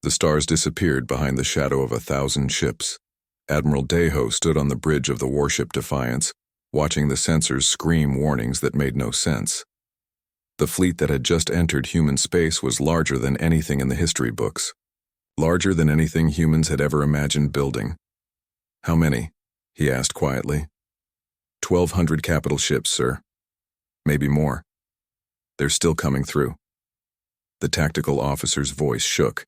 The stars disappeared behind the shadow of 1,000 ships. Admiral Deho stood on the bridge of the warship Defiance, watching the sensors scream warnings that made no sense. The fleet that had just entered human space was larger than anything in the history books. Larger than anything humans had ever imagined building. "How many?" he asked quietly. 1,200 capital ships, sir. Maybe more. They're still coming through. The tactical officer's voice shook.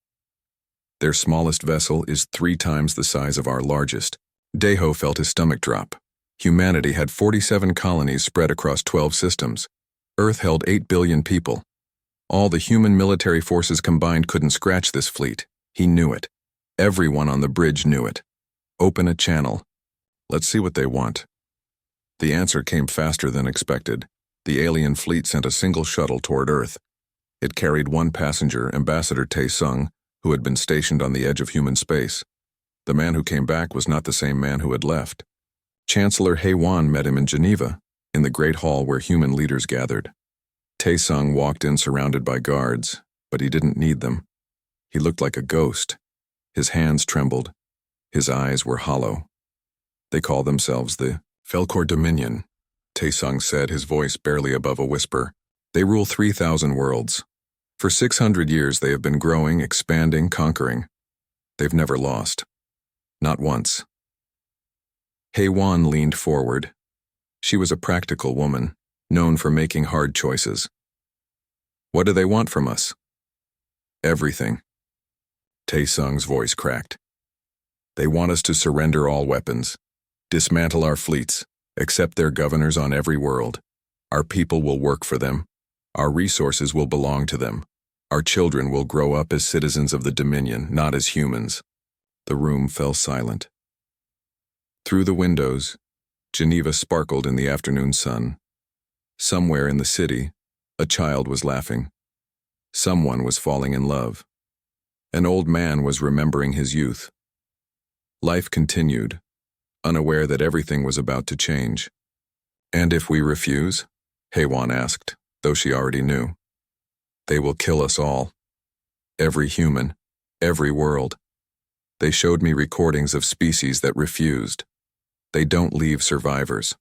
Their smallest vessel is 3 times the size of our largest. Deho felt his stomach drop. Humanity had 47 colonies spread across 12 systems. Earth held 8 billion people. All the human military forces combined couldn't scratch this fleet. He knew it. Everyone on the bridge knew it. Open a channel. Let's see what they want. The answer came faster than expected. The alien fleet sent a single shuttle toward Earth. It carried 1 passenger, Ambassador Tae-sung, who had been stationed on the edge of human space. The man who came back was not the same man who had left. Chancellor Hae-won met him in Geneva, in the great hall where human leaders gathered. Tae-sung walked in surrounded by guards, but he didn't need them. He looked like a ghost. His hands trembled. His eyes were hollow. They call themselves the Felkor Dominion, Tae-sung said, his voice barely above a whisper. They rule 3,000 worlds. For 600 years they have been growing, expanding, conquering. They've never lost. Not once. Hae-won leaned forward. She was a practical woman, known for making hard choices. What do they want from us? Everything. Tae-sung's voice cracked. They want us to surrender all weapons, dismantle our fleets, accept their governors on every world. Our people will work for them. Our resources will belong to them. Our children will grow up as citizens of the Dominion, not as humans. The room fell silent. Through the windows, Geneva sparkled in the afternoon sun. Somewhere in the city, a child was laughing. Someone was falling in love. An old man was remembering his youth. Life continued, unaware that everything was about to change. "And if we refuse?" Hae-won asked, though she already knew. "They will kill us all. Every human, every world. They showed me recordings of species that refused. They don't leave survivors."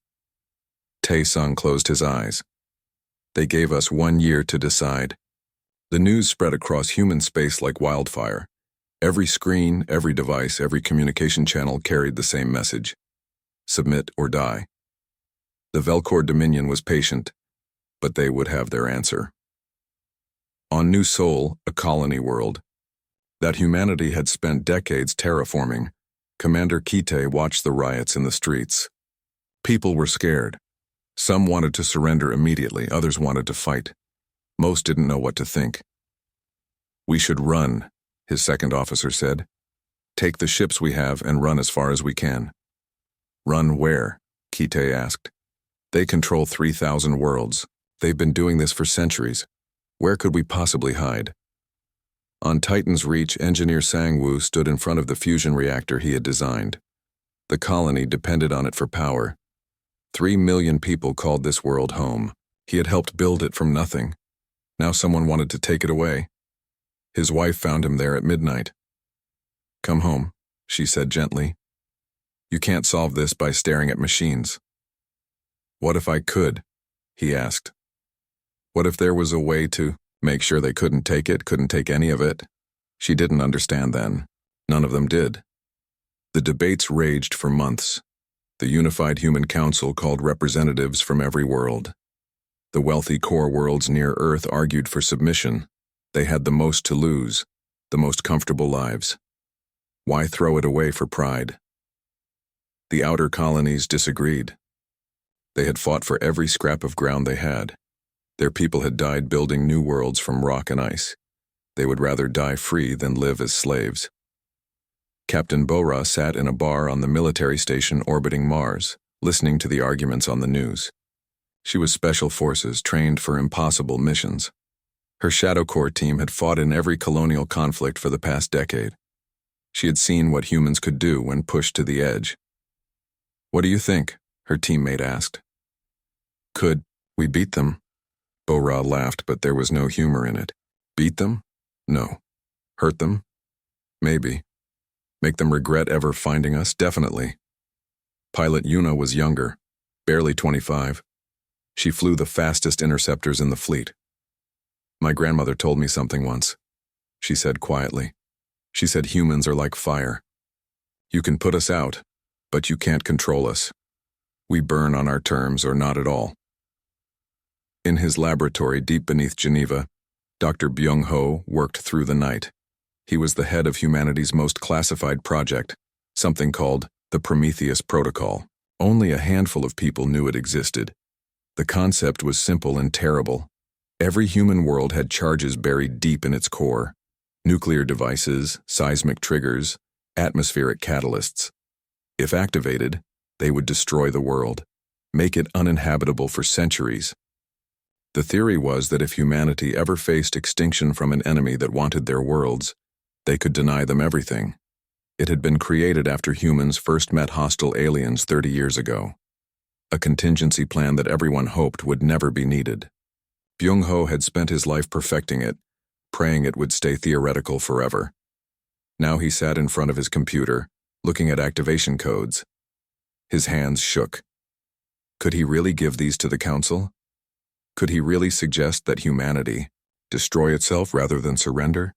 Tae-sung closed his eyes. "They gave us 1 year to decide." The news spread across human space like wildfire. Every screen, every device, every communication channel carried the same message. Submit or die. The Velkor Dominion was patient, but they would have their answer. On New Sol, a colony world, that humanity had spent decades terraforming, Commander Kite watched the riots in the streets. People were scared. Some wanted to surrender immediately, others wanted to fight. Most didn't know what to think. "We should run," his second officer said. "Take the ships we have and run as far as we can." "Run where?" Kite asked. "They control 3,000 worlds. They've been doing this for centuries. Where could we possibly hide?" On Titan's Reach, engineer Sang-woo stood in front of the fusion reactor he had designed. The colony depended on it for power. 3 million people called this world home. He had helped build it from nothing. Now someone wanted to take it away. His wife found him there at midnight. "Come home," she said gently. "You can't solve this by staring at machines." "What if I could?" he asked. "What if there was a way to make sure they couldn't take any of it?" She didn't understand then. None of them did. The debates raged for months. The Unified Human Council called representatives from every world. The wealthy core worlds near Earth argued for submission. They had the most to lose, the most comfortable lives. Why throw it away for pride? The outer colonies disagreed. They had fought for every scrap of ground they had. Their people had died building new worlds from rock and ice. They would rather die free than live as slaves. Captain Bora sat in a bar on the military station orbiting Mars, listening to the arguments on the news. She was Special Forces, trained for impossible missions. Her Shadow Corps team had fought in every colonial conflict for the past decade. She had seen what humans could do when pushed to the edge. "What do you think?" her teammate asked. "Could we beat them?" Bora laughed, but there was no humor in it. "Beat them? No. Hurt them? Maybe. Make them regret ever finding us? Definitely. Pilot Yuna was younger, barely 25. She flew the fastest interceptors in the fleet. My grandmother told me something once. She said quietly. She said humans are like fire. You can put us out, but you can't control us. We burn on our terms or not at all. In his laboratory deep beneath Geneva, Dr. Byung-ho worked through the night. He was the head of humanity's most classified project, something called the Prometheus Protocol. Only a handful of people knew it existed. The concept was simple and terrible. Every human world had charges buried deep in its core. Nuclear devices, seismic triggers, atmospheric catalysts. If activated, they would destroy the world, make it uninhabitable for centuries. The theory was that if humanity ever faced extinction from an enemy that wanted their worlds, they could deny them everything. It had been created after humans first met hostile aliens 30 years ago. A contingency plan that everyone hoped would never be needed. Byung-ho had spent his life perfecting it, praying it would stay theoretical forever. Now he sat in front of his computer, looking at activation codes. His hands shook. Could he really give these to the Council? Could he really suggest that humanity destroy itself rather than surrender?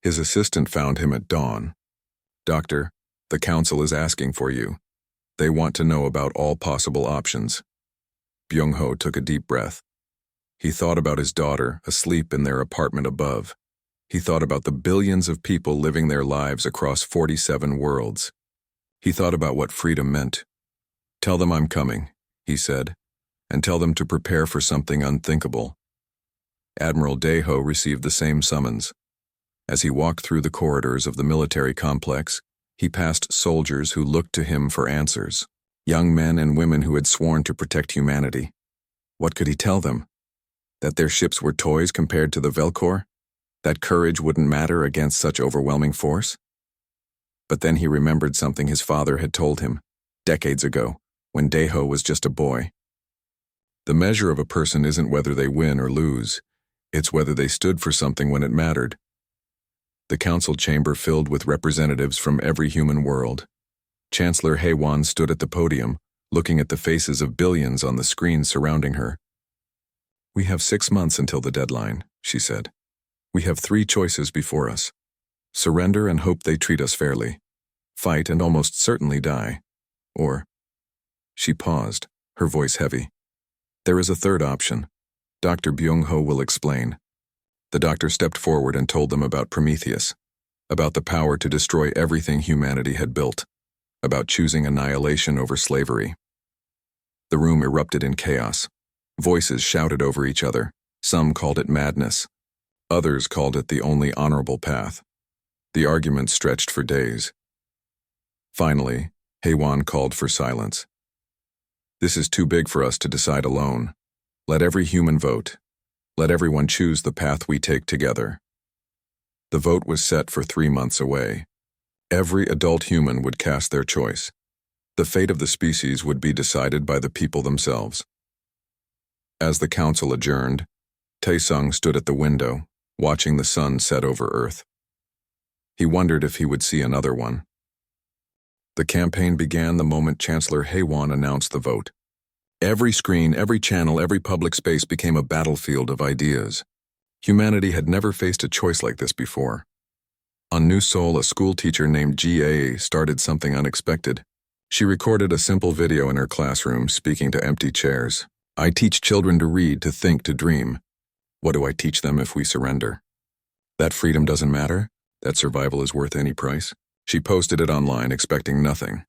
His assistant found him at dawn. Doctor, the Council is asking for you. They want to know about all possible options. Byung-ho took a deep breath. He thought about his daughter, asleep in their apartment above. He thought about the billions of people living their lives across 47 worlds. He thought about what freedom meant. Tell them I'm coming, he said, and tell them to prepare for something unthinkable. Admiral Daeho received the same summons. As he walked through the corridors of the military complex, he passed soldiers who looked to him for answers, young men and women who had sworn to protect humanity. What could he tell them? That their ships were toys compared to the Velcor? That courage wouldn't matter against such overwhelming force? But then he remembered something his father had told him, decades ago, when Daeho was just a boy. The measure of a person isn't whether they win or lose, it's whether they stood for something when it mattered. The council chamber filled with representatives from every human world. Chancellor Haewon stood at the podium, looking at the faces of billions on the screens surrounding her. We have 6 months until the deadline, she said. We have 3 choices before us. Surrender and hope they treat us fairly. Fight and almost certainly die. Or... She paused, her voice heavy. There is a third option. Dr. Byung-ho will explain. The doctor stepped forward and told them about Prometheus, about the power to destroy everything humanity had built, about choosing annihilation over slavery. The room erupted in chaos. Voices shouted over each other. Some called it madness. Others called it the only honorable path. The argument stretched for days. Finally, Haewon called for silence. This is too big for us to decide alone. Let every human vote. Let everyone choose the path we take together. The vote was set for 3 months away. Every adult human would cast their choice. The fate of the species would be decided by the people themselves. As the council adjourned, Taesung stood at the window, watching the sun set over Earth. He wondered if he would see another one. The campaign began the moment Chancellor Haewon announced the vote. Every screen, every channel, every public space became a battlefield of ideas. Humanity had never faced a choice like this before. On New Seoul, a school teacher named Ga started something unexpected. She recorded a simple video in her classroom, speaking to empty chairs. I teach children to read, to think, to dream. What do I teach them if we surrender? That freedom doesn't matter? That survival is worth any price? She posted it online, expecting nothing.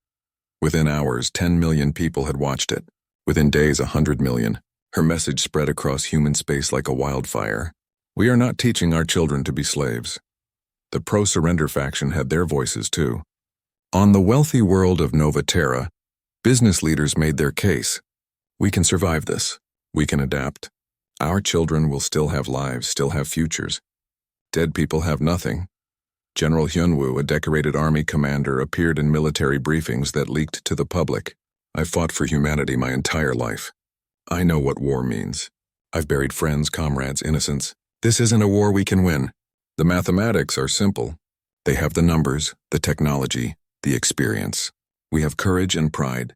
Within hours, 10 million people had watched it. Within days, 100 million. Her message spread across human space like a wildfire. We are not teaching our children to be slaves. The pro-surrender faction had their voices too. On the wealthy world of Nova Terra, business leaders made their case. We can survive this. We can adapt. Our children will still have lives, still have futures. Dead people have nothing. General Hyunwoo, a decorated army commander, appeared in military briefings that leaked to the public. I've fought for humanity my entire life. I know what war means. I've buried friends, comrades, innocents. This isn't a war we can win. The mathematics are simple. They have the numbers, the technology, the experience. We have courage and pride.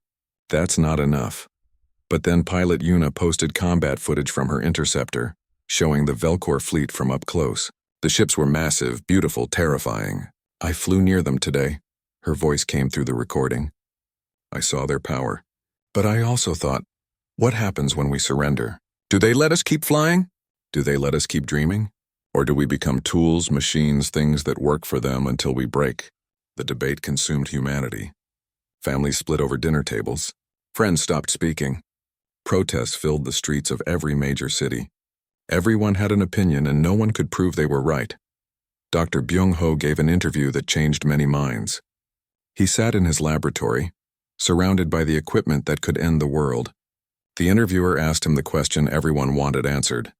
That's not enough. But then pilot Yuna posted combat footage from her interceptor, showing the Velcor fleet from up close. The ships were massive, beautiful, terrifying. I flew near them today. Her voice came through the recording. I saw their power. But I also thought, what happens when we surrender? Do they let us keep flying? Do they let us keep dreaming? Or do we become tools, machines, things that work for them until we break? The debate consumed humanity. Families split over dinner tables. Friends stopped speaking. Protests filled the streets of every major city. Everyone had an opinion and no one could prove they were right. Dr. Byung-ho gave an interview that changed many minds. He sat in his laboratory, surrounded by the equipment that could end the world. The interviewer asked him the question everyone wanted answered.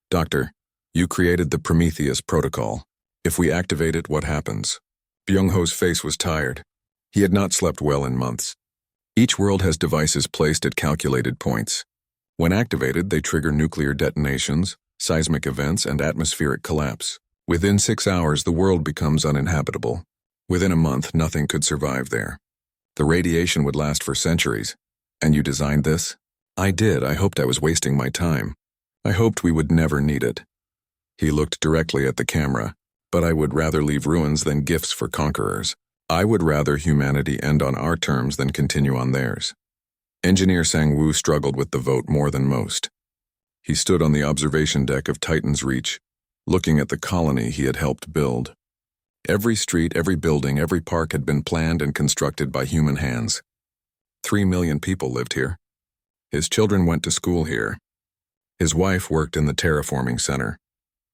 Doctor, you created the Prometheus protocol. If we activate it, what happens? Byung-ho's face was tired. He had not slept well in months. Each world has devices placed at calculated points. When activated, they trigger nuclear detonations, seismic events, and atmospheric collapse. Within 6 hours, the world becomes uninhabitable. Within a month, nothing could survive there. The radiation would last for centuries. And you designed this? I did. I hoped I was wasting my time. I hoped we would never need it. He looked directly at the camera, but I would rather leave ruins than gifts for conquerors. I would rather humanity end on our terms than continue on theirs. Engineer Sang-woo struggled with the vote more than most. He stood on the observation deck of Titan's Reach, looking at the colony he had helped build. Every street, every building, every park had been planned and constructed by human hands. 3 million people lived here. His children went to school here. His wife worked in the terraforming center.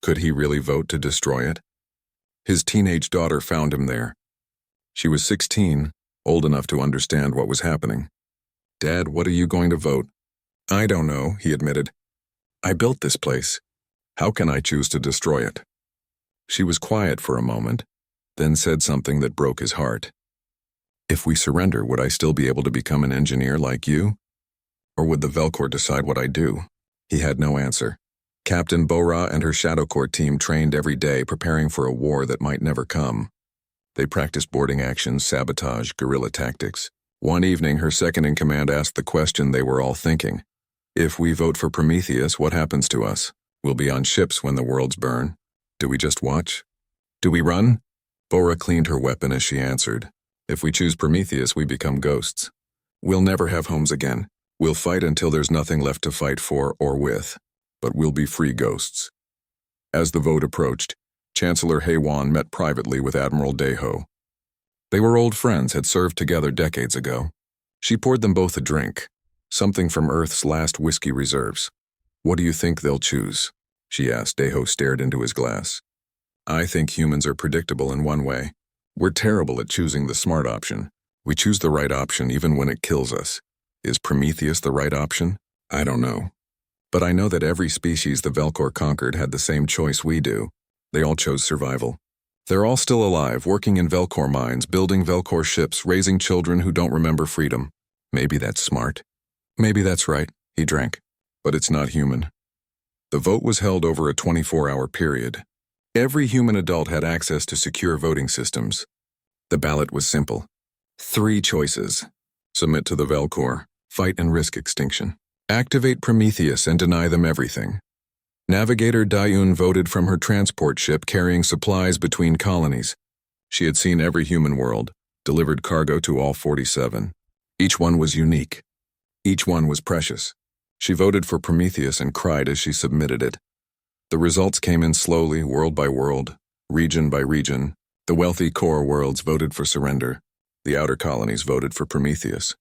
Could he really vote to destroy it? His teenage daughter found him there. She was 16, old enough to understand what was happening. Dad, what are you going to vote? I don't know, he admitted. I built this place. How can I choose to destroy it? She was quiet for a moment, then said something that broke his heart. If we surrender, would I still be able to become an engineer like you? Or would the Velcor decide what I do? He had no answer. Captain Bora and her Shadow Corps team trained every day, preparing for a war that might never come. They practiced boarding actions, sabotage, guerrilla tactics. One evening, her second-in-command asked the question they were all thinking. If we vote for Prometheus, what happens to us? We'll be on ships when the worlds burn. Do we just watch? Do we run? Bora cleaned her weapon as she answered. If we choose Prometheus, we become ghosts. We'll never have homes again. We'll fight until there's nothing left to fight for or with. But we'll be free ghosts. As the vote approached, Chancellor Haewon met privately with Admiral Daeho. They were old friends, had served together decades ago. She poured them both a drink, something from Earth's last whiskey reserves. What do you think they'll choose? She asked. Daeho stared into his glass. I think humans are predictable in one way. We're terrible at choosing the smart option. We choose the right option even when it kills us. Is Prometheus the right option? I don't know. But I know that every species the Velcor conquered had the same choice we do. They all chose survival. They're all still alive, working in Velcor mines, building Velcor ships, raising children who don't remember freedom. Maybe that's smart. Maybe that's right. He drank. But it's not human. The vote was held over a 24-hour period. Every human adult had access to secure voting systems. The ballot was simple. 3 choices. Submit to the Velcor, fight and risk extinction. Activate Prometheus and deny them everything. Navigator Dayun voted from her transport ship carrying supplies between colonies. She had seen every human world, delivered cargo to all 47. Each one was unique. Each one was precious. She voted for Prometheus and cried as she submitted it. The results came in slowly, world by world, region by region. The wealthy core worlds voted for surrender. The outer colonies voted for Prometheus.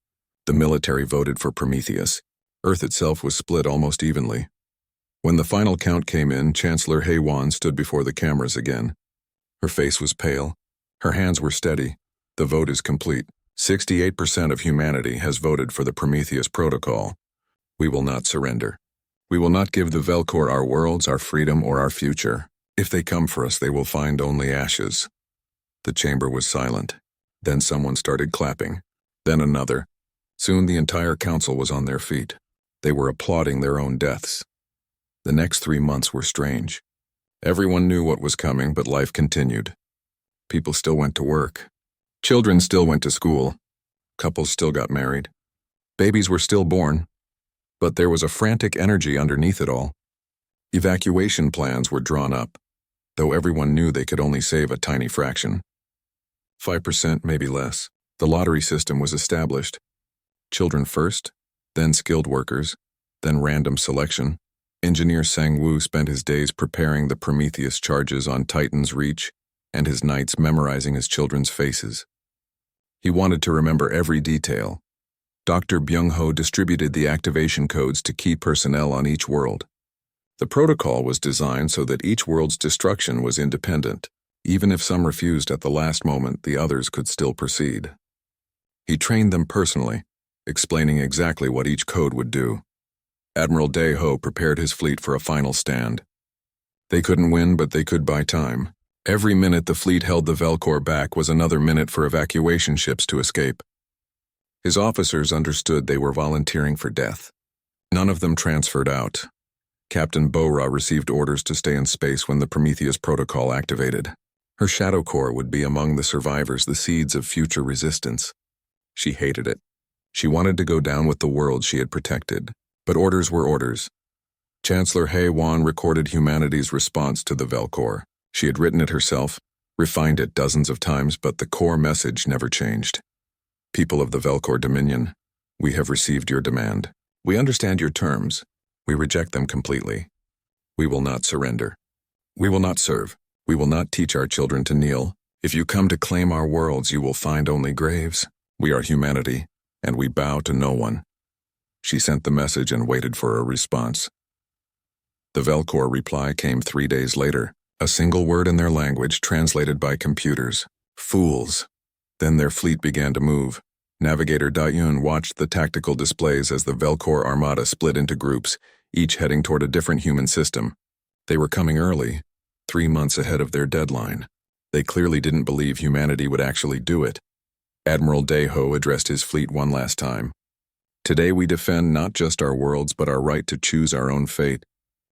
The military voted for Prometheus. Earth itself was split almost evenly. When the final count came in, Chancellor Haewon stood before the cameras again. Her face was pale. Her hands were steady. The vote is complete. 68% of humanity has voted for the Prometheus Protocol. We will not surrender. We will not give the Velcor our worlds, our freedom, or our future. If they come for us, they will find only ashes. The chamber was silent. Then someone started clapping. Then another. Soon the entire council was on their feet. They were applauding their own deaths. The next 3 months were strange. Everyone knew what was coming, but life continued. People still went to work. Children still went to school. Couples still got married. Babies were still born. But there was a frantic energy underneath it all. Evacuation plans were drawn up, though everyone knew they could only save a tiny fraction. 5%, maybe less. The lottery system was established. Children first, then skilled workers, then random selection. Engineer Sang-woo spent his days preparing the Prometheus charges on Titan's Reach and his nights memorizing his children's faces. He wanted to remember every detail. Dr. Byung-ho distributed the activation codes to key personnel on each world. The protocol was designed so that each world's destruction was independent. Even if some refused at the last moment, the others could still proceed. He trained them personally, explaining exactly what each code would do. Admiral Dae-ho prepared his fleet for a final stand. They couldn't win, but they could buy time. Every minute the fleet held the Velcor back was another minute for evacuation ships to escape. His officers understood they were volunteering for death. None of them transferred out. Captain Bo-ra received orders to stay in space when the Prometheus protocol activated. Her shadow core would be among the survivors, the seeds of future resistance. She hated it. She wanted to go down with the world she had protected. But orders were orders. Chancellor Hae-won recorded humanity's response to the Velcor. She had written it herself, refined it dozens of times, but the core message never changed. People of the Velcor Dominion, we have received your demand. We understand your terms. We reject them completely. We will not surrender. We will not serve. We will not teach our children to kneel. If you come to claim our worlds, you will find only graves. We are humanity, and we bow to no one. She sent the message and waited for a response. The Velcor reply came 3 days later, a single word in their language translated by computers. Fools. Then their fleet began to move. Navigator Da-yoon watched the tactical displays as the Velcor armada split into groups, each heading toward a different human system. They were coming early, 3 months ahead of their deadline. They clearly didn't believe humanity would actually do it. Admiral Dae-ho addressed his fleet one last time. Today we defend not just our worlds but our right to choose our own fate.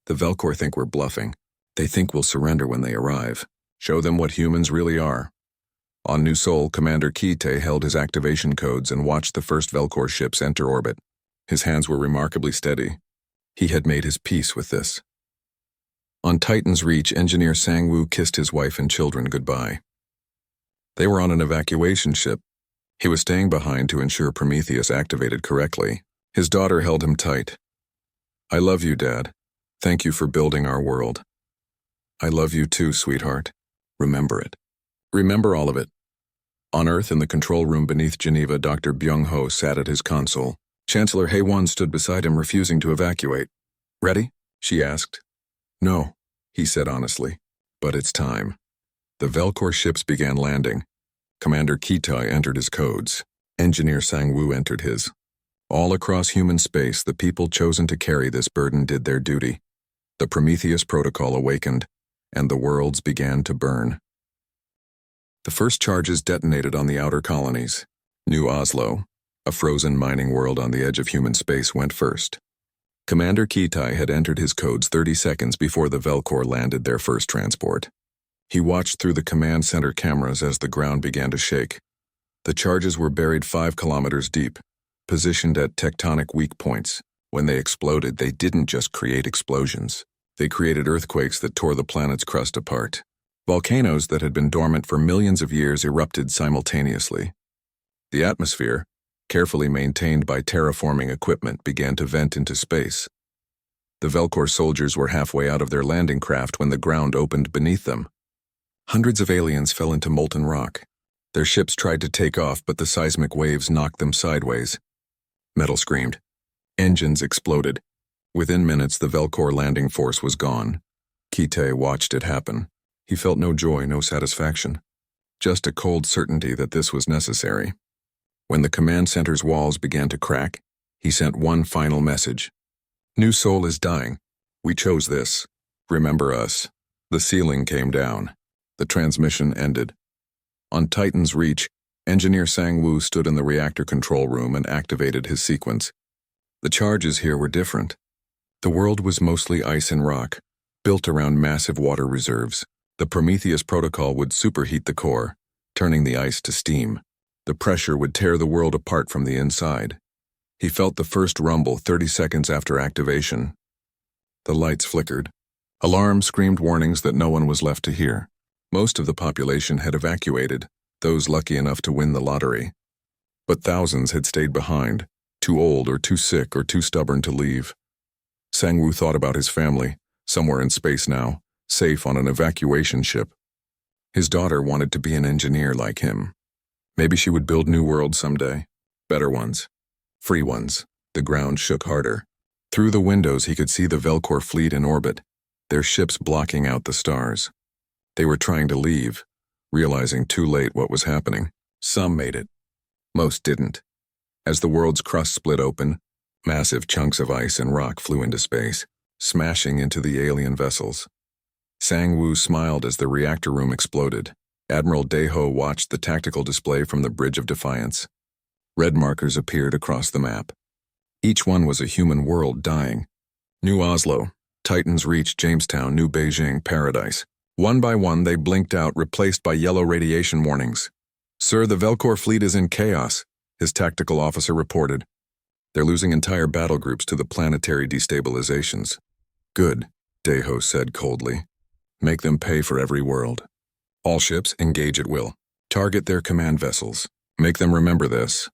The Velcor think we're bluffing. They think we'll surrender when they arrive. Show them what humans really are. On New Sol, Commander Ki-tae held his activation codes and watched the first Velcor ships enter orbit. His hands were remarkably steady. He had made his peace with this. On Titan's Reach, Engineer Sang-woo kissed his wife and children goodbye. They were on an evacuation ship. He was staying behind to ensure Prometheus activated correctly. His daughter held him tight. I love you, Dad. Thank you for building our world. I love you too, sweetheart. Remember it. Remember all of it. On Earth, in the control room beneath Geneva, Dr. Byung-ho sat at his console. Chancellor Hae-won stood beside him, refusing to evacuate. Ready? She asked. No, he said honestly. But it's time. The Velcor ships began landing. Commander Ki-tae entered his codes. Engineer Sang-woo entered his. All across human space, the people chosen to carry this burden did their duty. The Prometheus protocol awakened, and the worlds began to burn. The first charges detonated on the outer colonies. New Oslo, a frozen mining world on the edge of human space, went first. Commander Ki-tae had entered his codes 30 seconds before the Velcor landed their first transport. He watched through the command center cameras as the ground began to shake. The charges were buried 5 kilometers deep, positioned at tectonic weak points. When they exploded, they didn't just create explosions. They created earthquakes that tore the planet's crust apart. Volcanoes that had been dormant for millions of years erupted simultaneously. The atmosphere, carefully maintained by terraforming equipment, began to vent into space. The Velcor soldiers were halfway out of their landing craft when the ground opened beneath them. Hundreds of aliens fell into molten rock. Their ships tried to take off, but the seismic waves knocked them sideways. Metal screamed. Engines exploded. Within minutes, the Velcor landing force was gone. Ki-tae watched it happen. He felt no joy, no satisfaction. Just a cold certainty that this was necessary. When the command center's walls began to crack, he sent one final message. New Sol is dying. We chose this. Remember us. The ceiling came down. The transmission ended. On Titan's Reach, Engineer Sang-woo stood in the reactor control room and activated his sequence. The charges here were different. The world was mostly ice and rock, built around massive water reserves. The Prometheus protocol would superheat the core, turning the ice to steam. The pressure would tear the world apart from the inside. He felt the first rumble 30 seconds after activation. The lights flickered. Alarms screamed warnings that no one was left to hear. Most of the population had evacuated, those lucky enough to win the lottery. But thousands had stayed behind, too old or too sick or too stubborn to leave. Sang-woo thought about his family, somewhere in space now, safe on an evacuation ship. His daughter wanted to be an engineer like him. Maybe she would build new worlds someday. Better ones. Free ones. The ground shook harder. Through the windows he could see the Velcor fleet in orbit, their ships blocking out the stars. They were trying to leave, realizing too late what was happening. Some made it. Most didn't. As the world's crust split open, massive chunks of ice and rock flew into space, smashing into the alien vessels. Sang-woo smiled as the reactor room exploded. Admiral Daeho watched the tactical display from the Bridge of Defiance. Red markers appeared across the map. Each one was a human world dying. New Oslo, Titans Reach, Jamestown, New Beijing, Paradise. One by one they blinked out, replaced by yellow radiation warnings. "Sir, the Velcor fleet is in chaos," his tactical officer reported. "They're losing entire battle groups to the planetary destabilizations." "Good," Daeho said coldly. "Make them pay for every world. All ships engage at will. Target their command vessels. Make them remember this.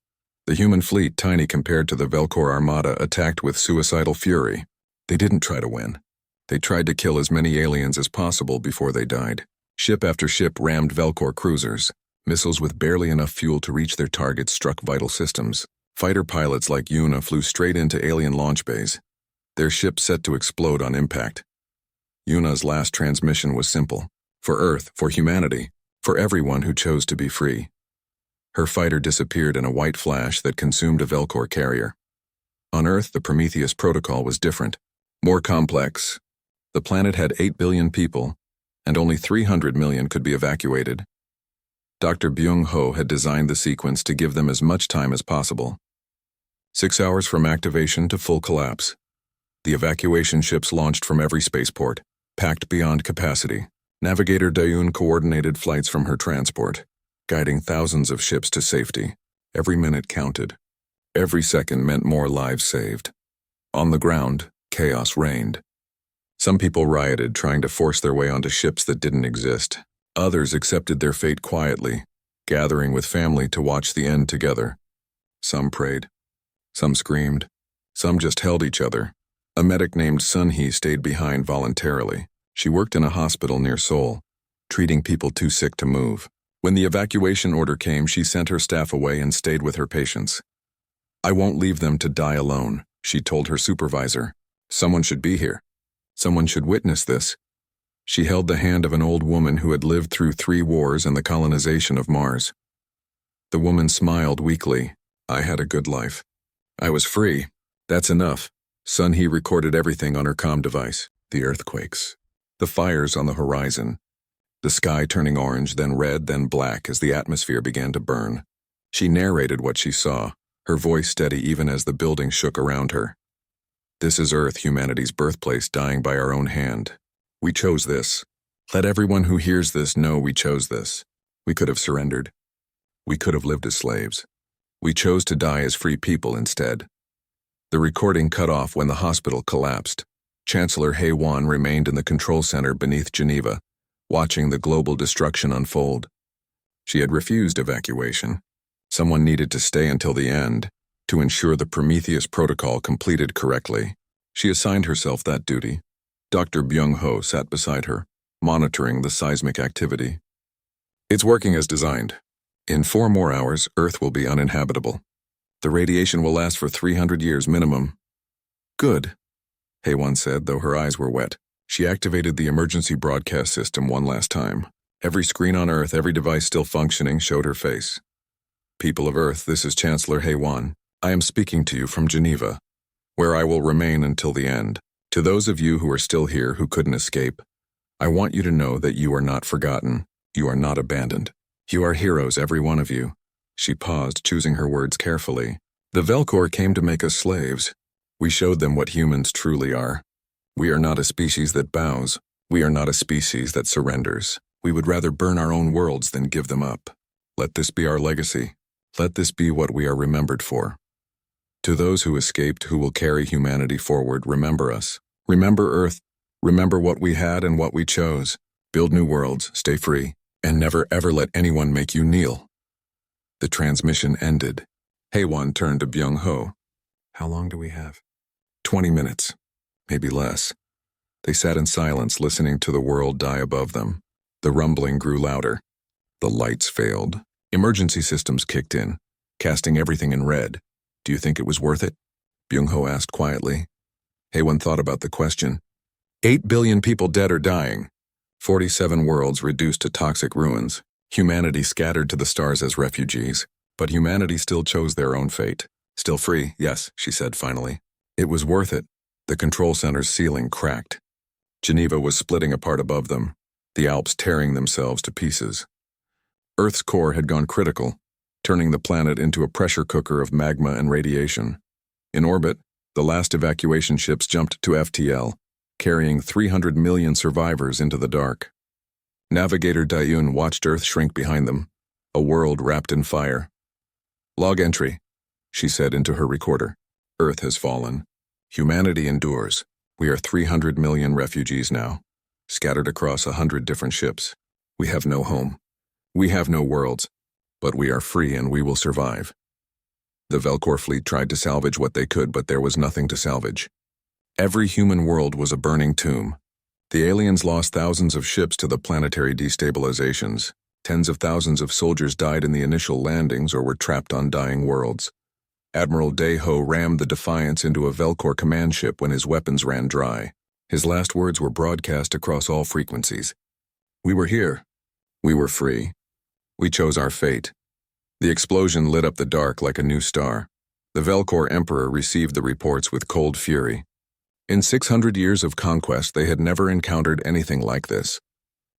The human fleet, tiny compared to the Velcor armada, attacked with suicidal fury. They didn't try to win. They tried to kill as many aliens as possible before they died. Ship after ship rammed Velcor cruisers. Missiles with barely enough fuel to reach their targets struck vital systems. Fighter pilots like Yuna flew straight into alien launch bays. Their ship set to explode on impact. Yuna's last transmission was simple. For Earth, for humanity, for everyone who chose to be free. Her fighter disappeared in a white flash that consumed a Velcor carrier. On Earth, the Prometheus protocol was different, more complex. The planet had 8 billion people, and only 300 million could be evacuated. Dr. Byung-ho had designed the sequence to give them as much time as possible. 6 hours from activation to full collapse. The evacuation ships launched from every spaceport, packed beyond capacity. Navigator Dayun coordinated flights from her transport, guiding thousands of ships to safety. Every minute counted. Every second meant more lives saved. On the ground, chaos reigned. Some people rioted, trying to force their way onto ships that didn't exist. Others accepted their fate quietly, gathering with family to watch the end together. Some prayed. Some screamed. Some just held each other. A medic named Sun-hee stayed behind voluntarily. She worked in a hospital near Seoul, treating people too sick to move. When the evacuation order came, she sent her staff away and stayed with her patients. "I won't leave them to die alone," she told her supervisor. "Someone should be here. Someone should witness this." She held the hand of an old woman who had lived through 3 wars and the colonization of Mars. The woman smiled weakly. "I had a good life. I was free. That's enough." Sun-hee recorded everything on her comm device. The earthquakes. The fires on the horizon. The sky turning orange, then red, then black as the atmosphere began to burn. She narrated what she saw, her voice steady even as the building shook around her. "This is Earth, humanity's birthplace, dying by our own hand. We chose this. Let everyone who hears this know we chose this. We could have surrendered. We could have lived as slaves. We chose to die as free people instead." The recording cut off when the hospital collapsed. Chancellor Hae-won remained in the control center beneath Geneva, watching the global destruction unfold. She had refused evacuation. Someone needed to stay until the end, to ensure the Prometheus protocol completed correctly. She assigned herself that duty. Dr. Byung-ho sat beside her, monitoring the seismic activity. "It's working as designed. In 4 more hours, Earth will be uninhabitable. The radiation will last for 300 years minimum." "Good," Hae-won said, though her eyes were wet. She activated the emergency broadcast system one last time. Every screen on Earth, every device still functioning, showed her face. "People of Earth, this is Chancellor Hae-won. I am speaking to you from Geneva, where I will remain until the end. To those of you who are still here who couldn't escape, I want you to know that you are not forgotten. You are not abandoned. You are heroes, every one of you." She paused, choosing her words carefully. "The Velcor came to make us slaves. We showed them what humans truly are. We are not a species that bows. We are not a species that surrenders. We would rather burn our own worlds than give them up. Let this be our legacy. Let this be what we are remembered for. To those who escaped, who will carry humanity forward, remember us. Remember Earth. Remember what we had and what we chose. Build new worlds, stay free, and never ever let anyone make you kneel. The transmission ended. Haewon turned to Byung-ho. How long do we have? 20 minutes. Maybe less. They sat in silence, listening to the world die above them. The rumbling grew louder. The lights failed. Emergency systems kicked in, casting everything in red. Do you think it was worth it? Byung-ho asked quietly. Haewon thought about the question. 8 billion people dead or dying. 47 worlds reduced to toxic ruins. Humanity scattered to the stars as refugees. But humanity still chose their own fate. Still free, yes, she said finally. It was worth it. The control center's ceiling cracked. Geneva was splitting apart above them, the Alps tearing themselves to pieces. Earth's core had gone critical, turning the planet into a pressure cooker of magma and radiation. In orbit, the last evacuation ships jumped to FTL, carrying 300 million survivors into the dark. Navigator Dayun watched Earth shrink behind them, a world wrapped in fire. Log entry, she said into her recorder. Earth has fallen. Humanity endures. We are 300 million refugees now, scattered across 100 different ships. We have no home. We have no worlds, but we are free and we will survive. The Velcor fleet tried to salvage what they could, but there was nothing to salvage. Every human world was a burning tomb. The aliens lost thousands of ships to the planetary destabilizations. Tens of thousands of soldiers died in the initial landings or were trapped on dying worlds. Admiral Daeho rammed the Defiance into a Velcor command ship when his weapons ran dry. His last words were broadcast across all frequencies. We were here. We were free. We chose our fate. The explosion lit up the dark like a new star. The Velcor Emperor received the reports with cold fury. In 600 years of conquest, they had never encountered anything like this.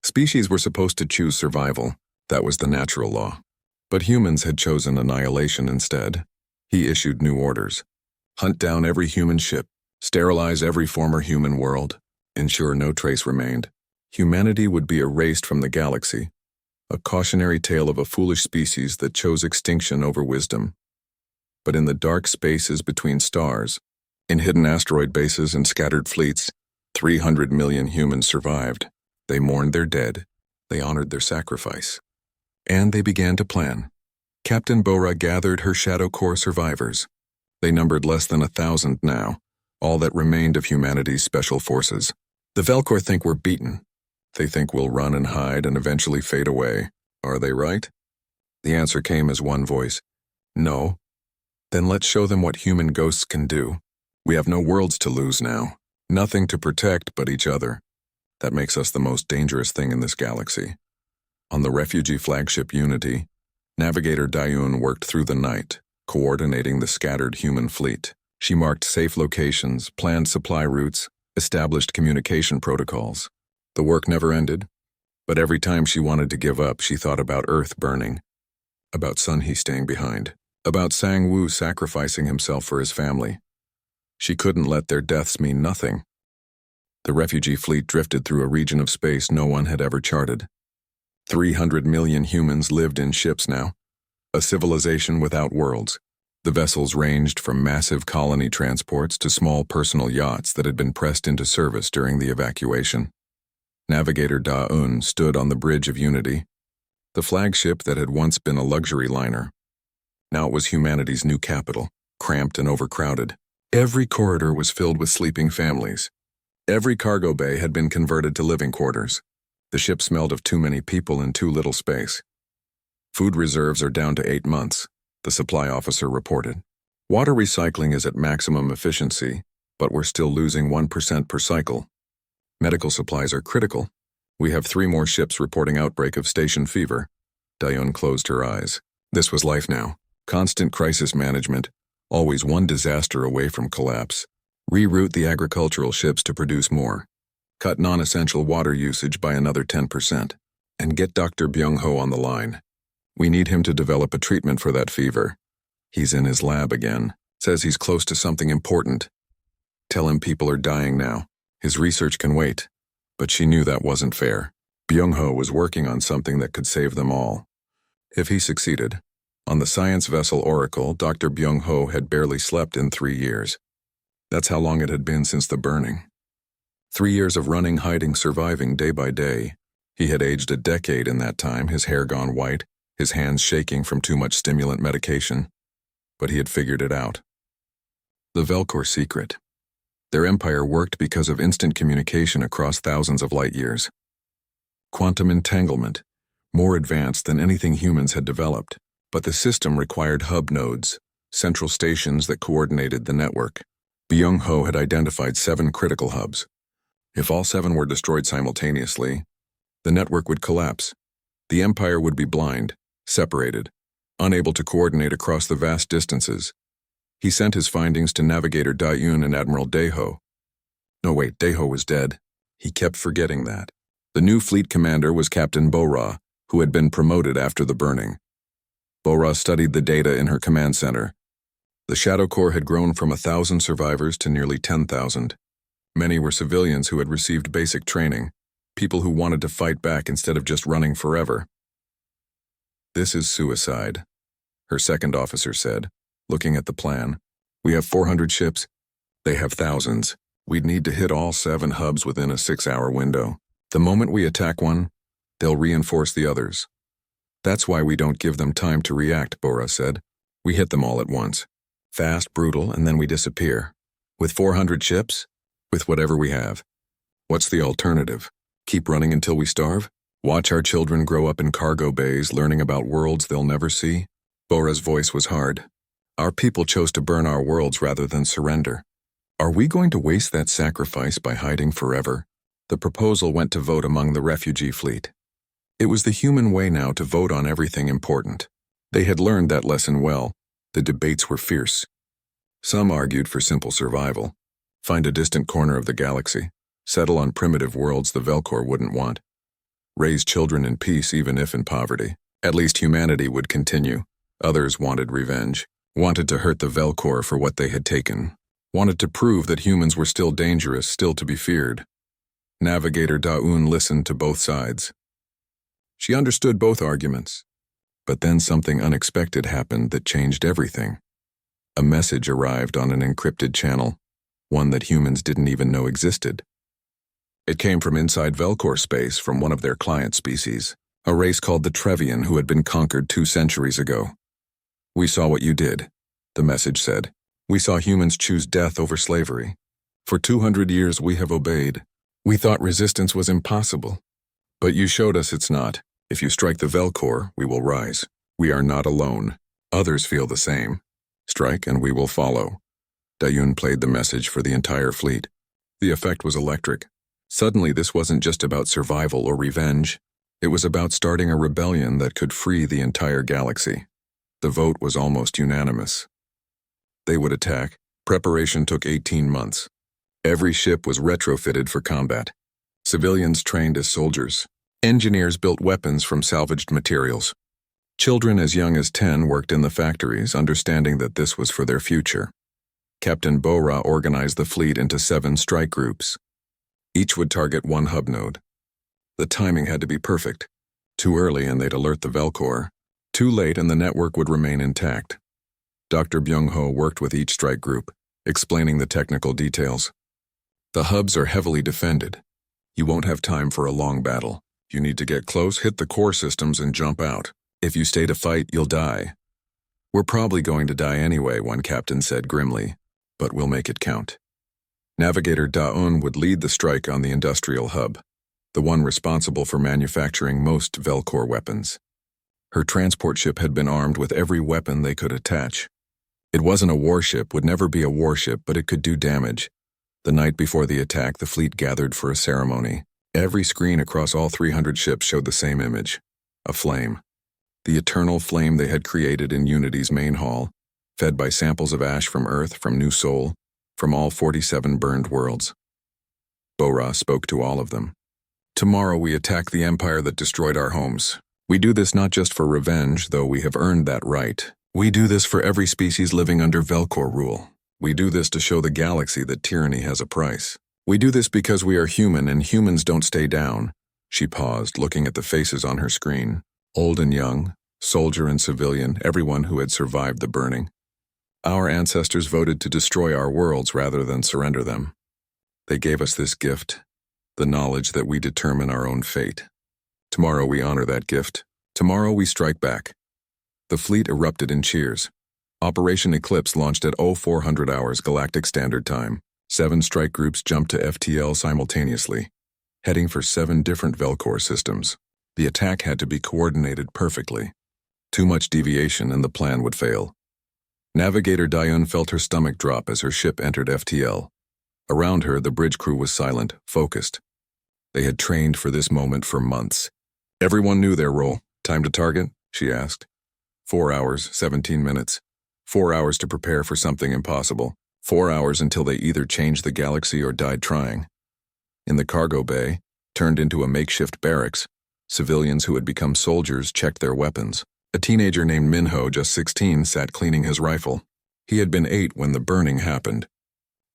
Species were supposed to choose survival. That was the natural law. But humans had chosen annihilation instead. He issued new orders. Hunt down every human ship. Sterilize every former human world. Ensure no trace remained. Humanity would be erased from the galaxy. A cautionary tale of a foolish species that chose extinction over wisdom. But in the dark spaces between stars, in hidden asteroid bases and scattered fleets, 300 million humans survived. They mourned their dead. They honored their sacrifice. And they began to plan. Captain Bora gathered her Shadow Corps survivors. They numbered less than 1,000 now, all that remained of humanity's special forces. The Velcor think we're beaten. They think we'll run and hide and eventually fade away. Are they right? The answer came as one voice. No. Then let's show them what human ghosts can do. We have no worlds to lose now. Nothing to protect but each other. That makes us the most dangerous thing in this galaxy. On the refugee flagship Unity, Navigator Dayun worked through the night, coordinating the scattered human fleet. She marked safe locations, planned supply routes, established communication protocols. The work never ended, but every time she wanted to give up, she thought about Earth burning, about Sunhee staying behind, about Sang-woo sacrificing himself for his family. She couldn't let their deaths mean nothing. The refugee fleet drifted through a region of space no one had ever charted. 300 million humans lived in ships now, a civilization without worlds. The vessels ranged from massive colony transports to small personal yachts that had been pressed into service during the evacuation. Navigator Da-un stood on the bridge of Unity, the flagship that had once been a luxury liner. Now it was humanity's new capital, cramped and overcrowded. Every corridor was filled with sleeping families. Every cargo bay had been converted to living quarters. The ship smelled of too many people in too little space. Food reserves are down to 8 months, the supply officer reported. Water recycling is at maximum efficiency, but we're still losing 1% per cycle. Medical supplies are critical. We have 3 more ships reporting outbreak of station fever. Dayun closed her eyes. This was life now. Constant crisis management, always one disaster away from collapse. Reroute the agricultural ships to produce more. Cut non-essential water usage by another 10%. And get Dr. Byung-ho on the line. We need him to develop a treatment for that fever. He's in his lab again. Says he's close to something important. Tell him people are dying now. His research can wait. But she knew that wasn't fair. Byung-ho was working on something that could save them all. If he succeeded, on the science vessel Oracle, Dr. Byung-ho had barely slept in 3 years. That's how long it had been since the burning. 3 years of running, hiding, surviving day by day. He had aged a decade in that time, his hair gone white, his hands shaking from too much stimulant medication. But he had figured it out. The Velcor secret. Their empire worked because of instant communication across thousands of light years. Quantum entanglement, more advanced than anything humans had developed, but the system required hub nodes, central stations that coordinated the network. Byung-ho had identified 7 critical hubs. If all 7 were destroyed simultaneously, the network would collapse. The empire would be blind, separated, unable to coordinate across the vast distances. He sent his findings to Navigator Da-yoon and Admiral Daeho. No, wait, Daeho was dead. He kept forgetting that. The new fleet commander was Captain Bo-ra, who had been promoted after the burning. Bo-ra studied the data in her command center. The Shadow Corps had grown from 1,000 survivors to nearly 10,000. Many were civilians who had received basic training, people who wanted to fight back instead of just running forever. "This is suicide," her second officer said, looking at the plan. "We have 400 ships. They have thousands. We'd need to hit all 7 hubs within a 6-hour window. The moment we attack one, they'll reinforce the others. That's why we don't give them time to react," Bo-ra said. "We hit them all at once. Fast, brutal, and then we disappear. With 400 ships? With whatever we have. What's the alternative? Keep running until we starve? Watch our children grow up in cargo bays learning about worlds they'll never see?" Bo-ra's voice was hard. "Our people chose to burn our worlds rather than surrender. Are we going to waste that sacrifice by hiding forever?" The proposal went to vote among the refugee fleet. It was the human way now to vote on everything important. They had learned that lesson well. The debates were fierce. Some argued for simple survival. Find a distant corner of the galaxy. Settle on primitive worlds the Velcor wouldn't want. Raise children in peace even if in poverty. At least humanity would continue. Others wanted revenge. Wanted to hurt the Velcor for what they had taken. Wanted to prove that humans were still dangerous, still to be feared. Navigator Da-yoon listened to both sides. She understood both arguments. But then something unexpected happened that changed everything. A message arrived on an encrypted channel, one that humans didn't even know existed. It came from inside Velcor space from one of their client species, a race called the Trevian who had been conquered 2 centuries ago. "We saw what you did," the message said. "We saw humans choose death over slavery. For 200 years we have obeyed. We thought resistance was impossible. But you showed us it's not. If you strike the Velcor, we will rise. We are not alone. Others feel the same. Strike and we will follow." Da-yoon played the message for the entire fleet. The effect was electric. Suddenly this wasn't just about survival or revenge. It was about starting a rebellion that could free the entire galaxy. The vote was almost unanimous. They would attack. Preparation took 18 months. Every ship was retrofitted for combat. Civilians trained as soldiers. Engineers built weapons from salvaged materials. Children as young as 10 worked in the factories, understanding that this was for their future. Captain Bo-ra organized the fleet into 7 strike groups. Each would target 1 hub node. The timing had to be perfect. Too early and they'd alert the Velcor. Too late and the network would remain intact. Dr. Byung-ho worked with each strike group, explaining the technical details. "The hubs are heavily defended. You won't have time for a long battle. You need to get close, hit the core systems, and jump out. If you stay to fight, you'll die." "We're probably going to die anyway," one captain said grimly, "but we'll make it count." Navigator Da-yoon would lead the strike on the industrial hub, the one responsible for manufacturing most Velcor weapons. Her transport ship had been armed with every weapon they could attach. It wasn't a warship, would never be a warship, but it could do damage. The night before the attack, the fleet gathered for a ceremony. Every screen across all 300 ships showed the same image, a flame. The eternal flame they had created in Unity's main hall, fed by samples of ash from Earth, from New Sol, from all 47 burned worlds. Bo-ra spoke to all of them. "Tomorrow we attack the empire that destroyed our homes. We do this not just for revenge, though we have earned that right. We do this for every species living under Velcor rule. We do this to show the galaxy that tyranny has a price. We do this because we are human and humans don't stay down." She paused, looking at the faces on her screen. Old and young, Soldier and civilian, everyone who had survived the burning. Our ancestors voted to destroy our worlds rather than surrender them. They gave us this gift, the knowledge that we determine our own fate. Tomorrow we honor that gift. Tomorrow we strike back. The fleet erupted in cheers. Operation Eclipse launched at 0400 hours Galactic Standard Time. 7 strike groups jumped to FTL simultaneously, heading for 7 different Velcor systems. The attack had to be coordinated perfectly. Too much deviation and the plan would fail. Navigator Diane felt her stomach drop as her ship entered FTL. Around her, the bridge crew was silent, focused. They had trained for this moment for months. Everyone knew their role. Time to target? She asked. 4 hours, 17 minutes. 4 hours to prepare for something impossible. 4 hours until they either changed the galaxy or died trying. In the cargo bay, turned into a makeshift barracks, civilians who had become soldiers checked their weapons. A teenager named Minho, just 16, sat cleaning his rifle. He had been 8 when the burning happened.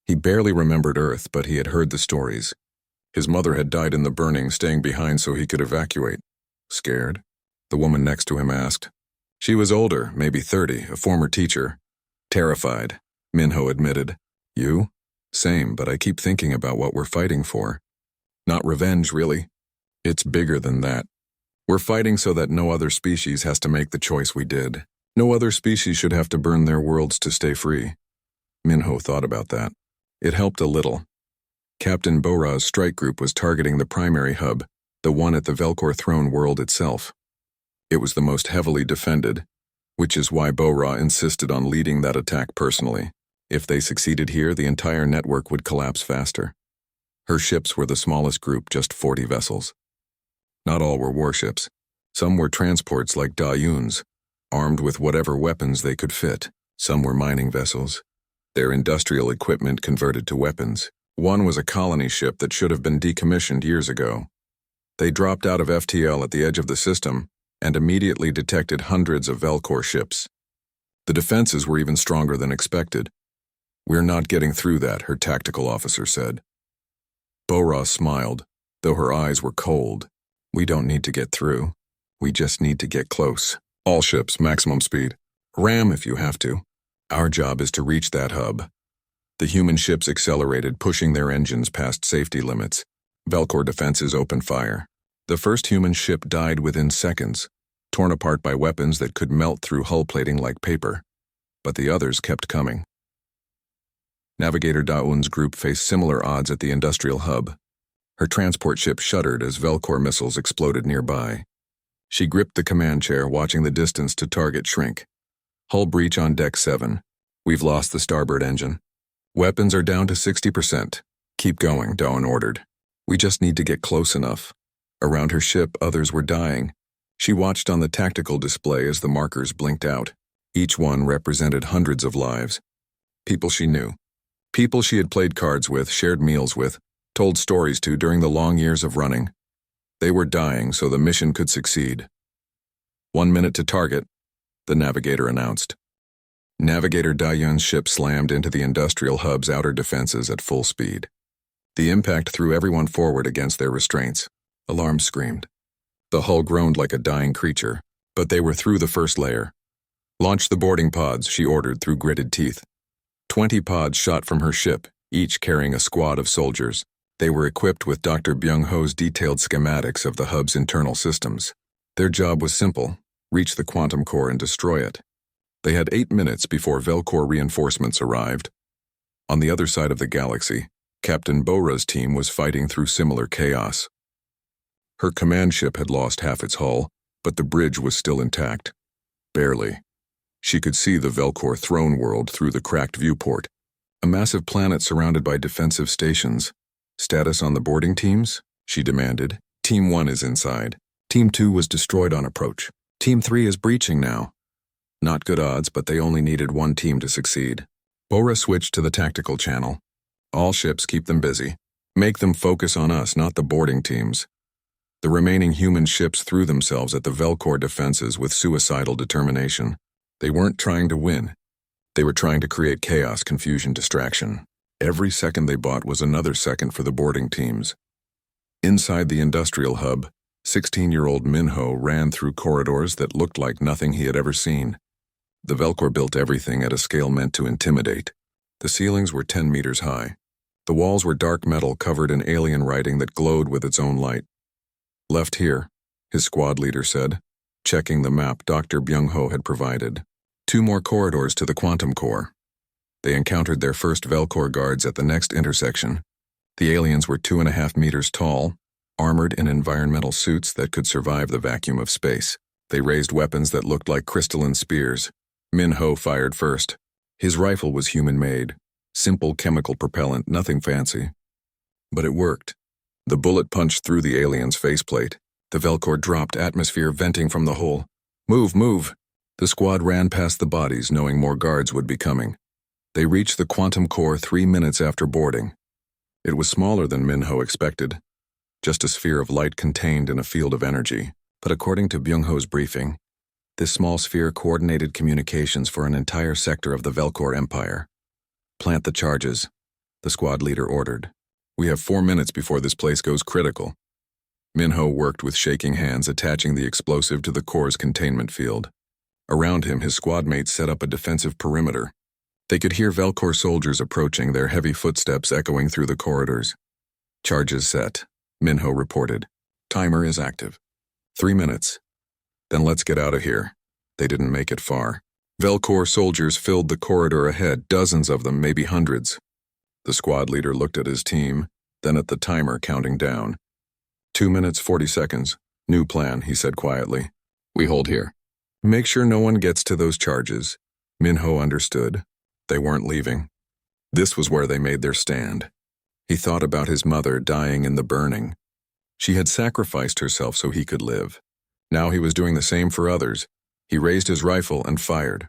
He barely remembered Earth, but he had heard the stories. His mother had died in the burning, staying behind so he could evacuate. Scared? The woman next to him asked. She was older, maybe 30, a former teacher. Terrified, Minho admitted. You? Same, but I keep thinking about what we're fighting for. Not revenge, really. It's bigger than that. We're fighting so that no other species has to make the choice we did. No other species should have to burn their worlds to stay free. Minho thought about that. It helped a little. Captain Bora's strike group was targeting the primary hub, the one at the Velcor throne world itself. It was the most heavily defended, which is why Bora insisted on leading that attack personally. If they succeeded here, the entire network would collapse faster. Her ships were the smallest group, just 40 vessels. Not all were warships. Some were transports like Dayuns, armed with whatever weapons they could fit. Some were mining vessels, their industrial equipment converted to weapons. One was a colony ship that should have been decommissioned years ago. They dropped out of FTL at the edge of the system and immediately detected hundreds of Velcor ships. The defenses were even stronger than expected. We're not getting through that, her tactical officer said. Bora smiled, though her eyes were cold. We don't need to get through. We just need to get close. All ships, maximum speed. Ram if you have to. Our job is to reach that hub. The human ships accelerated, pushing their engines past safety limits. Velcor defenses opened fire. The first human ship died within seconds, torn apart by weapons that could melt through hull plating like paper. But the others kept coming. Navigator Daun's group faced similar odds at the industrial hub. Her transport ship shuddered as Velcor missiles exploded nearby. She gripped the command chair, watching the distance to target shrink. Hull breach on deck 7. We've lost the starboard engine. Weapons are down to 60%. Keep going, Daun ordered. We just need to get close enough. Around her ship, others were dying. She watched on the tactical display as the markers blinked out. Each one represented hundreds of lives. People she knew. People she had played cards with, shared meals with, told stories to during the long years of running. They were dying so the mission could succeed. 1 minute to target, the navigator announced. Navigator Dayun's ship slammed into the industrial hub's outer defenses at full speed. The impact threw everyone forward against their restraints. Alarms screamed. The hull groaned like a dying creature, but they were through the first layer. Launch the boarding pods, she ordered through gritted teeth. 20 pods shot from her ship, each carrying a squad of soldiers. They were equipped with Dr. Byung-ho's detailed schematics of the hub's internal systems. Their job was simple: reach the quantum core and destroy it. They had 8 minutes before Velcor reinforcements arrived. On the other side of the galaxy, Captain Bora's team was fighting through similar chaos. Her command ship had lost half its hull, but the bridge was still intact. Barely. She could see the Velcor throne world through the cracked viewport, a massive planet surrounded by defensive stations. Status on the boarding teams? She demanded. Team 1 is inside. Team 2 was destroyed on approach. Team 3 is breaching now. Not good odds, but they only needed one team to succeed. Bora switched to the tactical channel. All ships, keep them busy. Make them focus on us, not the boarding teams. The remaining human ships threw themselves at the Velcor defenses with suicidal determination. They weren't trying to win. They were trying to create chaos, confusion, distraction. Every second they bought was another second for the boarding teams. Inside the industrial hub, 16-year-old Minho ran through corridors that looked like nothing he had ever seen. The Velcor built everything at a scale meant to intimidate. The ceilings were 10 meters high. The walls were dark metal covered in alien writing that glowed with its own light. Left here, his squad leader said, checking the map Dr. Byung-ho had provided. 2 more corridors to the quantum core. They encountered their first Velcor guards at the next intersection. The aliens were 2.5 meters tall, armored in environmental suits that could survive the vacuum of space. They raised weapons that looked like crystalline spears. Minho fired first. His rifle was human-made. Simple chemical propellant, nothing fancy. But it worked. The bullet punched through the alien's faceplate. The Velcor dropped, atmosphere venting from the hole. Move, move! The squad ran past the bodies, knowing more guards would be coming. They reached the quantum core 3 minutes after boarding. It was smaller than Minho expected. Just a sphere of light contained in a field of energy. But according to Byung-ho's briefing, this small sphere coordinated communications for an entire sector of the Velcor Empire. Plant the charges, the squad leader ordered. We have 4 minutes before this place goes critical. Minho worked with shaking hands, attaching the explosive to the core's containment field. Around him, his squad mates set up a defensive perimeter. They could hear Velcor soldiers approaching, their heavy footsteps echoing through the corridors. Charges set, Minho reported. Timer is active. 3 minutes. Then let's get out of here. They didn't make it far. Velcor soldiers filled the corridor ahead, dozens of them, maybe hundreds. The squad leader looked at his team, then at the timer counting down. 2 minutes, 40 seconds. New plan, he said quietly. We hold here. Make sure no one gets to those charges. Minho understood. They weren't leaving. This was where they made their stand. He thought about his mother dying in the burning. She had sacrificed herself so he could live. Now he was doing the same for others. He raised his rifle and fired.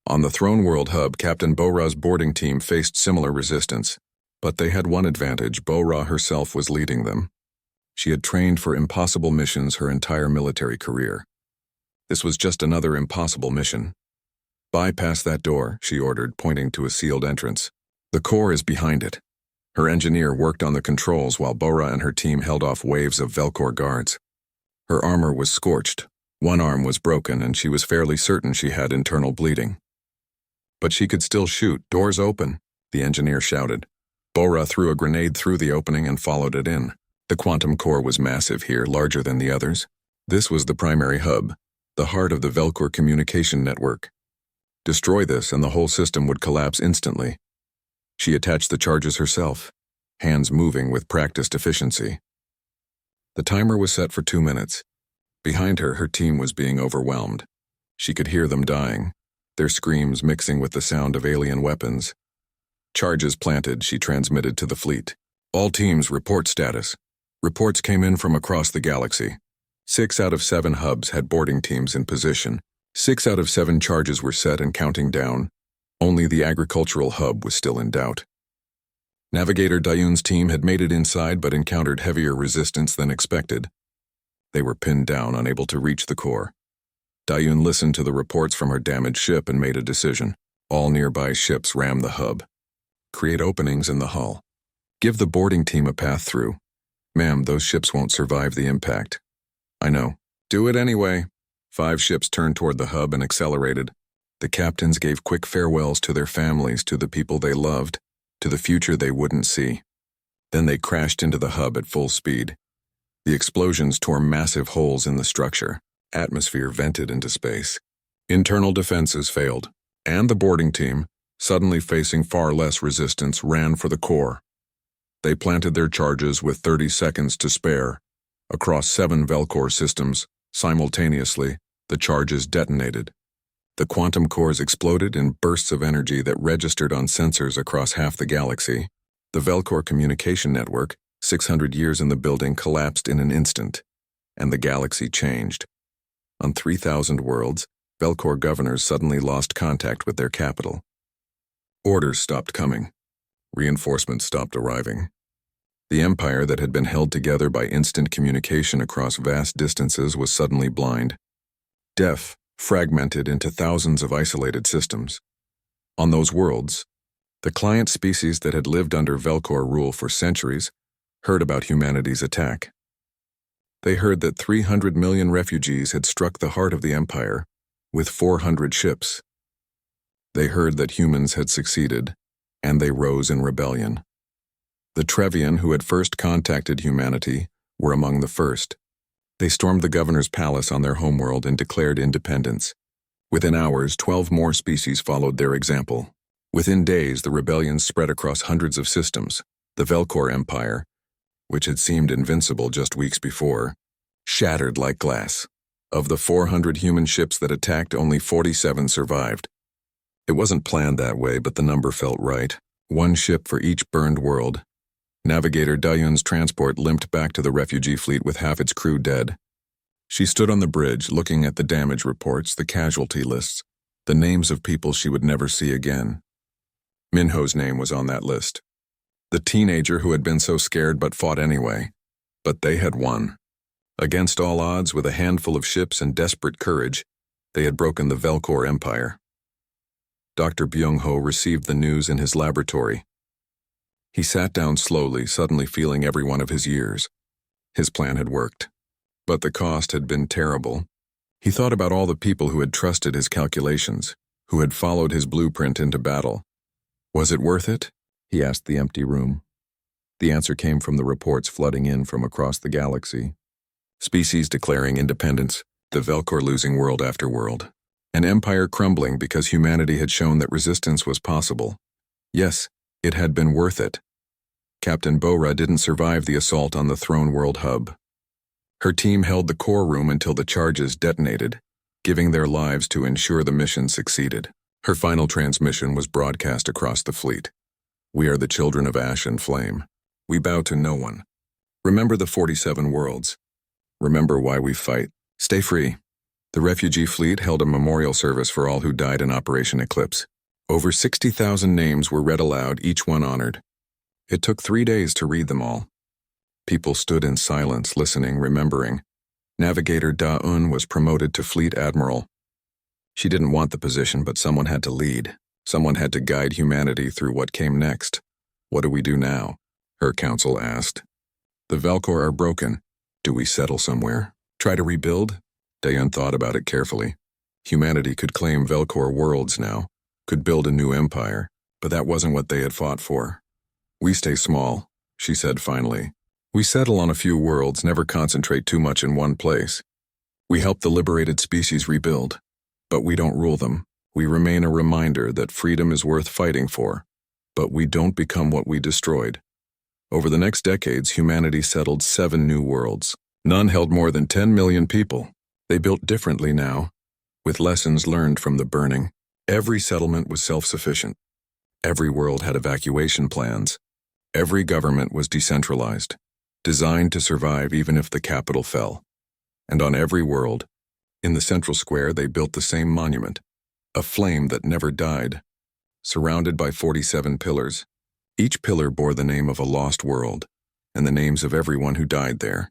On the Throne World hub, Captain Bo-Ra's boarding team faced similar resistance. But they had one advantage: Bo-Ra herself was leading them. She had trained for impossible missions her entire military career. This was just another impossible mission. Bypass that door, she ordered, pointing to a sealed entrance. The core is behind it. Her engineer worked on the controls while Bo-Ra and her team held off waves of Velcor guards. Her armor was scorched. One arm was broken, and she was fairly certain she had internal bleeding. But she could still shoot. Doors open, the engineer shouted. Bo-Ra threw a grenade through the opening and followed it in. The quantum core was massive here, larger than the others. This was the primary hub, the heart of the Velcor communication network. Destroy this and the whole system would collapse instantly. She attached the charges herself, hands moving with practiced efficiency. The timer was set for 2 minutes. Behind her, her team was being overwhelmed. She could hear them dying, their screams mixing with the sound of alien weapons. Charges planted, she transmitted to the fleet. All teams report status. Reports came in from across the galaxy. 6 out of 7 hubs had boarding teams in position. 6 out of 7 charges were set and counting down. Only the agricultural hub was still in doubt. Navigator Dayun's team had made it inside but encountered heavier resistance than expected. They were pinned down, unable to reach the core. Dayun listened to the reports from her damaged ship and made a decision. All nearby ships ram the hub. Create openings in the hull. Give the boarding team a path through. Ma'am, those ships won't survive the impact. I know. Do it anyway. 5 ships turned toward the hub and accelerated. The captains gave quick farewells to their families, to the people they loved, to the future they wouldn't see. Then they crashed into the hub at full speed. The explosions tore massive holes in the structure. Atmosphere vented into space. Internal defenses failed, and the boarding team, suddenly facing far less resistance, ran for the core. They planted their charges with 30 seconds to spare. Across 7 Velcor systems, simultaneously, the charges detonated. The quantum cores exploded in bursts of energy that registered on sensors across half the galaxy. The Velcor communication network, 600 years in the building, collapsed in an instant, and the galaxy changed. On 3,000 worlds, Velcor governors suddenly lost contact with their capital. Orders stopped coming. Reinforcements stopped arriving. The empire that had been held together by instant communication across vast distances was suddenly blind, deaf, fragmented into thousands of isolated systems. On those worlds, the client species that had lived under Velcor rule for centuries heard about humanity's attack. They heard that 300 million refugees had struck the heart of the empire, with 400 ships. They heard that humans had succeeded, and they rose in rebellion. The Trevian, who had first contacted humanity, were among the first. They stormed the governor's palace on their homeworld and declared independence. Within hours, 12 more species followed their example. Within days, the rebellion spread across hundreds of systems. The Velcor Empire, which had seemed invincible just weeks before, shattered like glass. Of the 400 human ships that attacked, only 47 survived. It wasn't planned that way, but the number felt right. One ship for each burned world. Navigator Dayun's transport limped back to the refugee fleet with half its crew dead. She stood on the bridge, looking at the damage reports, the casualty lists, the names of people she would never see again. Minho's name was on that list. The teenager who had been so scared but fought anyway. But they had won. Against all odds, with a handful of ships and desperate courage, they had broken the Velcor Empire. Dr. Byung-ho received the news in his laboratory. He sat down slowly, suddenly feeling every one of his years. His plan had worked. But the cost had been terrible. He thought about all the people who had trusted his calculations, who had followed his blueprint into battle. Was it worth it? He asked the empty room. The answer came from the reports flooding in from across the galaxy. Species declaring independence, the Velcor losing world after world. An empire crumbling because humanity had shown that resistance was possible. Yes, it had been worth it. Captain Bora didn't survive the assault on the Throne World hub. Her team held the core room until the charges detonated, giving their lives to ensure the mission succeeded. Her final transmission was broadcast across the fleet. We are the children of ash and flame. We bow to no one. Remember the 47 worlds. Remember why we fight. Stay free. The refugee fleet held a memorial service for all who died in Operation Eclipse. Over 60,000 names were read aloud, each one honored. It took 3 days to read them all. People stood in silence, listening, remembering. Navigator Da-un was promoted to Fleet Admiral. She didn't want the position, but someone had to lead. Someone had to guide humanity through what came next. What do we do now? Her council asked. The Velcor are broken. Do we settle somewhere? Try to rebuild? Da-un thought about it carefully. Humanity could claim Velcor worlds now, could build a new empire, but that wasn't what they had fought for. We stay small, she said finally. We settle on a few worlds, never concentrate too much in one place. We help the liberated species rebuild, but we don't rule them. We remain a reminder that freedom is worth fighting for, but we don't become what we destroyed. Over the next decades, humanity settled 7 new worlds. None held more than 10 million people. They built differently now, with lessons learned from the burning. Every settlement was self-sufficient. Every world had evacuation plans. Every government was decentralized, designed to survive even if the capital fell. And on every world, in the central square, they built the same monument, a flame that never died, surrounded by 47 pillars. Each pillar bore the name of a lost world, and the names of everyone who died there.